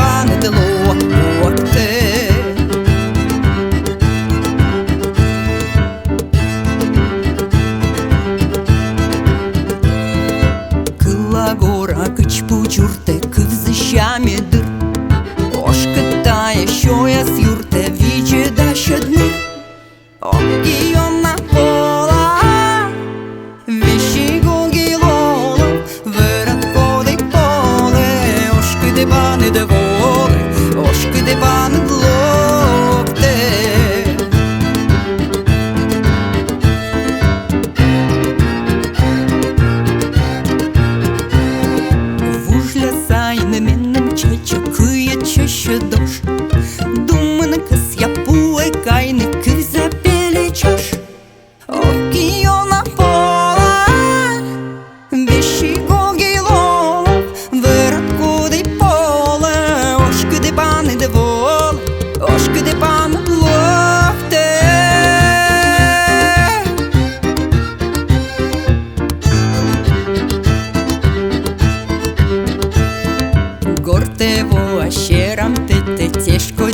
bani de locte. Câla gora câci puciurte câvzi șame dâr Oșcă taie șoia siurte vice da șednir Occhi ona pola Viși gogi lola Verat codei pole Oșcă de bani de vole Oșcă de bani de locte. Vujle sajnë minëm që këje që shëdosh Dumën kësja pu e kajnë këse pele qash Occhi ona pola Viši gogi lola Verat kodej pole Oshkë de bani de vole Oshkë de bani lofte. Горте во ашерам те тешко